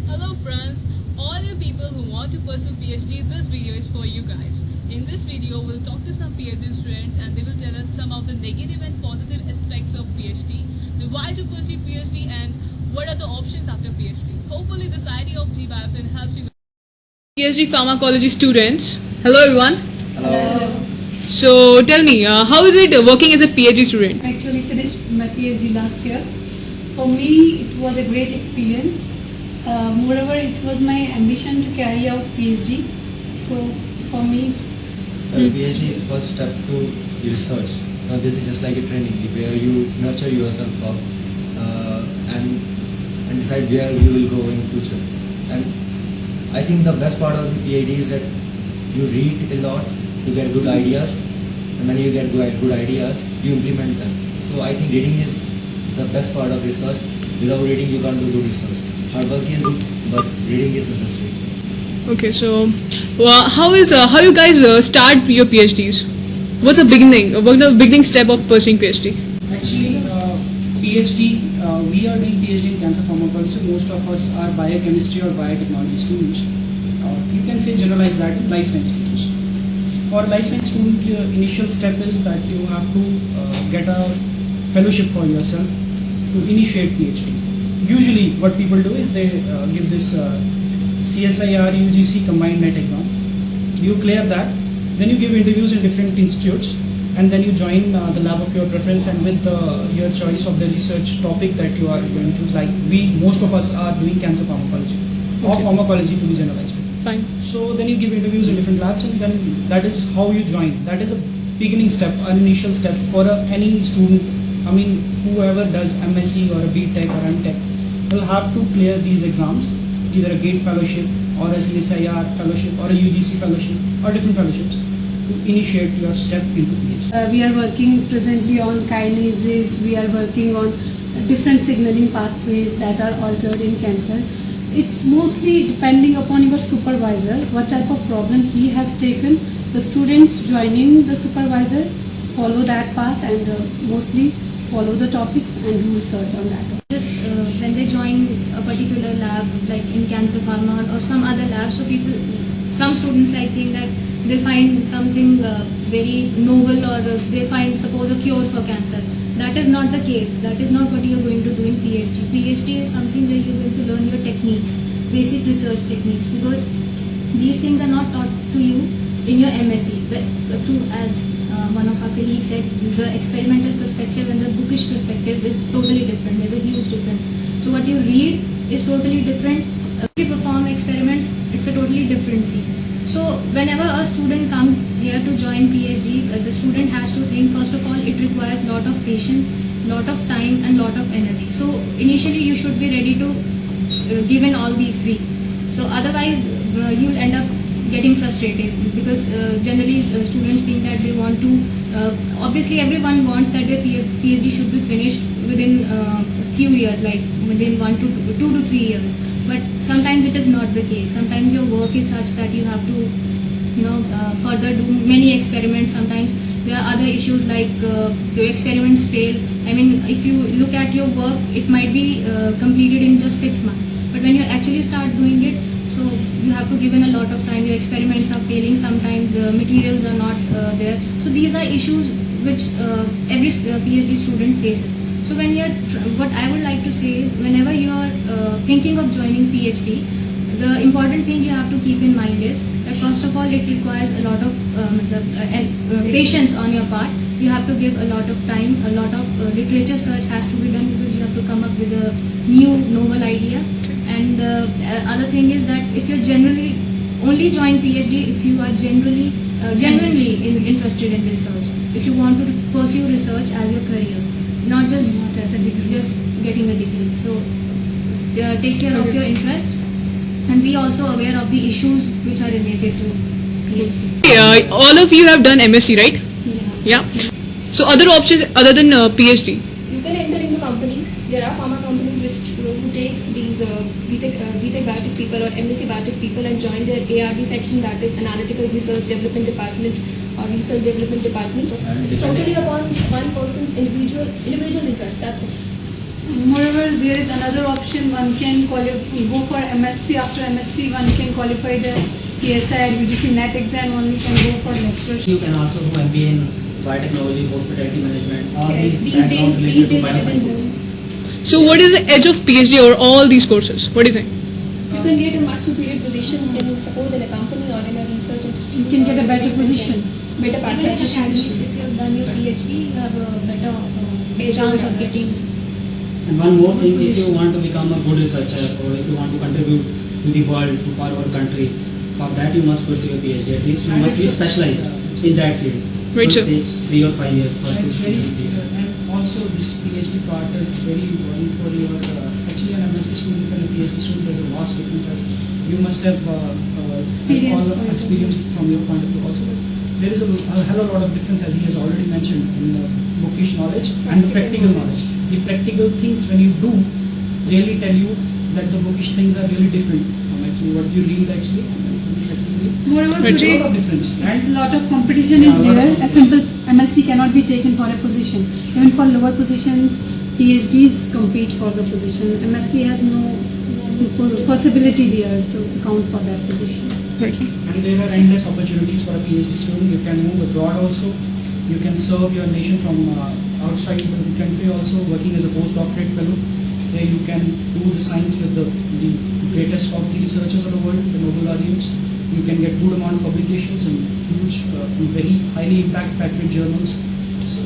Hello friends, all you people who want to pursue PhD, this video is for you guys. In this video, we'll talk to some PhD students and they will tell us some of the negative and positive aspects of PhD, the why to pursue PhD and what are the options after PhD. Hopefully this idea of GBioFIn helps you guys. PhD pharmacology students, hello everyone. Hello. So tell me, how is it working as a PhD student? I actually finished my PhD last year. For me, it was a great experience. Moreover, it was my ambition to carry out PhD. So, for me, PhD is first step to research. Now, this is just like a training where you nurture yourself up and decide where you will go in future. And I think the best part of the PhD is that you read a lot, you get good ideas, and when you get good ideas, you implement them. So I think reading is the best part of research. Without reading, you can't do good research. Hard work is good, but reading is necessary. Okay, so how you guys start your PhDs? What's the beginning step of pursuing PhD? Actually, PhD, we are doing PhD in cancer pharmacology. Most of us are biochemistry or biotechnology students. You can say generalize that in life science students. For life science student, your initial step is that you have to get a fellowship for yourself to initiate PhD. Usually, what people do is they give this CSIR UGC combined net exam. You clear that, then you give interviews in different institutes, and then you join the lab of your preference and with your choice of the research topic that you are going to choose. Like most of us are doing cancer pharmacology or pharmacology to be generalized. Fine. So then you give interviews in different labs, and then that is how you join. That is a beginning step, an initial step for any student. I mean, whoever does MSc or a BTech or MTech will have to clear these exams, either a GATE fellowship or a CSIR fellowship or a UGC fellowship or different fellowships to initiate your step into PhD. we are working presently on kinases, we are working on different signaling pathways that are altered in cancer. It's mostly depending upon your supervisor, what type of problem he has taken. The students joining the supervisor follow that path and mostly follow the topics and do research on that. Just when they join a particular lab, like in cancer pharma or some other lab, so some students like think that they find something very novel or they find suppose a cure for cancer. That is not the case. That is not what you are going to do in PhD. PhD is something where you are going to learn your techniques, basic research techniques, because these things are not taught to you in your MSc. Through, as one of our colleagues said, the experimental perspective and the bookish perspective is totally different. There's a huge difference. So what you read is totally different. If you perform experiments, it's a totally different thing. So whenever a student comes here to join PhD, the student has to think, first of all, it requires a lot of patience, lot of time and lot of energy. So initially you should be ready to give in all these three. So otherwise you'll end up getting frustrated, because generally students think that they want to, obviously everyone wants that their PhD should be finished within a few years, like within 2 to 3 years. But sometimes it is not the case. Sometimes your work is such that you have to, further do many experiments. Sometimes there are other issues like your experiments fail. I mean, if you look at your work, it might be completed in just 6 months. But when you actually start doing it, so you have to give in a lot of time. Your experiments are failing. Sometimes materials are not there. So these are issues which every PhD student faces. So when what I would like to say is, whenever you are thinking of joining PhD, the important thing you have to keep in mind is that first of all, it requires a lot of patience on your part. You have to give a lot of time, a lot of literature search has to be done, because you have to come up with a new novel idea. And the other thing is that if you're generally only join PhD if you are genuinely interested in research, if you want to pursue research as your career, not as a degree, just getting a degree. So take care of your interest and be also aware of the issues which are related to PhD. All of you have done MSc, right? Yeah. So other options other than PhD? You can enter into companies. There are pharma companies who take these BTech biotech people or MSc biotech people and join their ARD section, that is Analytical Research Development Department or Research Development Department. It's totally upon one person's individual interest. That's it. Moreover, there is another option. One can go for MSc. After MSc, one can qualify the CSI, UGC NET exam. Only can go for lectureship. You can also do MBA in biotechnology, hospitality management, all Yes, these these backgrounds days related to it is biosciences. boom. So what is the edge of PhD over all these courses? What do you think? You can get a much superior position in, suppose, in a company or in a research institute. You can get a better position. Better Even in package. academics, if you have done your PhD, you have a better chance of getting. And one more thing, if you want to become a good researcher or if you want to contribute to the world, to our country, for that you must pursue a PhD. At least you must be specialized in that field. Right, So sir. it takes 3 or 5 years for And it's very, to and also this PhD part is very important for your, actually an MSc student and a PhD student, there's a vast difference as you must have experience from your point of view also. But there is a hell of a lot of difference, as he has already mentioned, in the bookish knowledge and the practical knowledge. The practical things when you do really tell you that the bookish things are really different from actually what you read actually and then practically. Moreover, Right, today A lot of difference. it's a lot of competition is Yeah, a lot there. of A simple MSc cannot be taken for a position. Even for lower positions, PhDs compete for the position. MSc has no possibility there to count for that position. Right. And there are endless opportunities for a PhD student. You can move abroad also. You can serve your nation from outside the country also, working as a postdoctorate fellow. There you can do the science with the greatest of the researchers of the world, the Nobel laureates. You can get good amount of publications and huge, very highly impact factor journals. So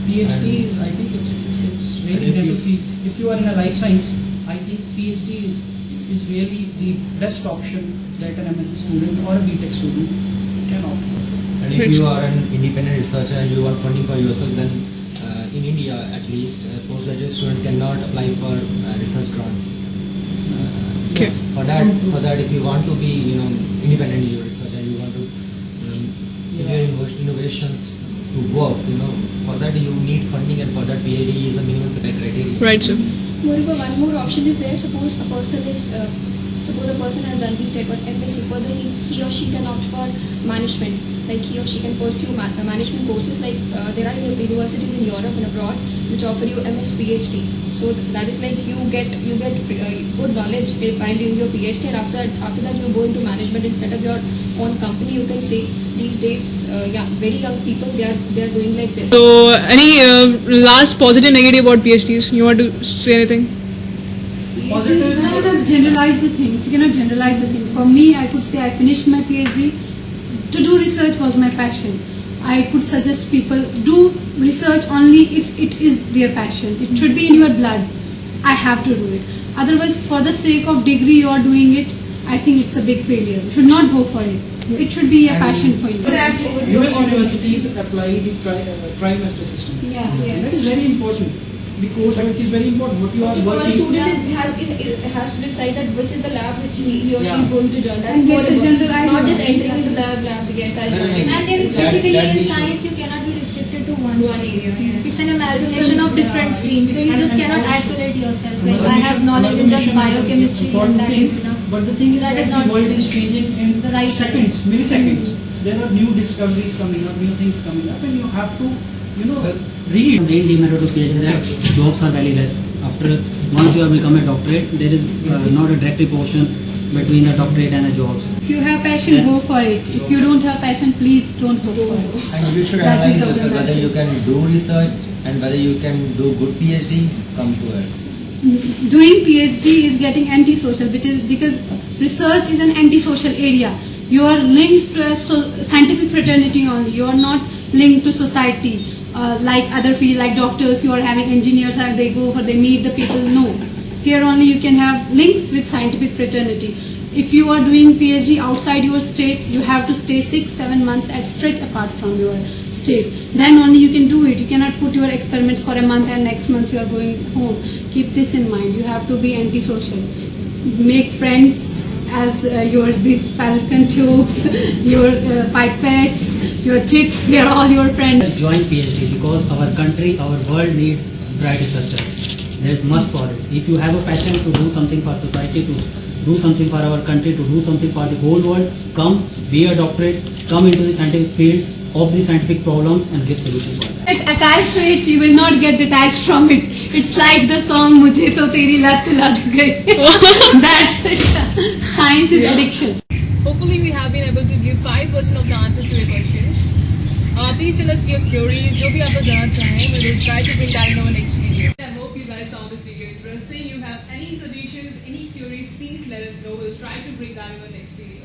PhD is, I think it's really necessary. If you are in a life science, I think PhD is really the best option that an MSc student or a BTech student can opt for. And if you are an independent researcher and you want funding for yourself, then in India at least, a postgraduate student cannot apply for research grants. Okay. So for that, if you want to be, independent in your research and you want to give your innovations to work, for that you need funding, and for that PhD is the minimum criteria. Right, sir. Moreover, one more option is there. Suppose a person has done BTech or MSc. Further, he or she can opt for management. Like he or she can pursue management courses. Like there are universities in Europe and abroad which offer you MS PhD. So that is like you get good knowledge while doing your PhD, and after that you go into management and set up your own company. You can say these days, very young people they are doing like this. So any last positive negative about PhDs? You want to say anything? You cannot generalize the things. You cannot generalize the things. For me, I could say I finished my PhD. To do research was my passion. I could suggest people do research only if it is their passion. It should be in your blood. I have to do it. Otherwise, for the sake of degree you are doing it, I think it's a big failure. You should not go for it. It should be a passion for you. US universities apply the trimester system. Yeah. That is very important. The course work is very important. What you are For a working. student has to decide that which is the lab which he or she Yeah. is going to join. That's And get the forever. general idea. Not just entering into lab, yes, I'll join it. And then That- basically that in we should- science you cannot be restricted to one One area, yes. It's an amalgamation of different streams, so you just cannot isolate yourself. Like I have knowledge in just biochemistry and that is enough. But the thing is That that is the not world is changing in the right seconds, milliseconds. There are new discoveries coming up, new things coming up, and you have to, read. main demerit of PhD is that jobs are very less. After once you have become a doctorate, there is not a direct proportion between a doctorate and a jobs. If you have passion, go for it. If you don't have passion, please don't go for it. And you should That analyze is the yourself whether you can do research and whether you can do good PhD, come to it. Doing PhD is getting antisocial because research is an antisocial area. You are linked to a scientific fraternity only. You are not linked to society like other field, like doctors. You are having engineers and they meet the people. No, here only you can have links with scientific fraternity. If you are doing PhD outside your state, you have to stay 6-7 months at stretch apart from your state. Then only you can do it. You cannot put your experiments for a month and next month you are going home. Keep this in mind. You have to be antisocial. Make friends as these falcon tubes, your pipettes, your tips. They are all your friends. Join PhD because our country, our world needs bright researchers. There is must for it. If you have a passion to do something for society, to do something for our country, to do something for the whole world, come, be a doctorate, come into the scientific field of the scientific problems and give solutions for that. Get attached to it, you will not get detached from it. It's like the song "Mujhe to teri lat lag gayi." That's it. Science is addiction. Hopefully we have been able to give 5% of the answers to your questions. Please tell us your queries. जो भी आप लोग जानना चाहें, we will try to bring that in our next video. I hope you guys found this video interesting. You have any suggestions, any queries, please let us know. We'll try to bring that in our next video.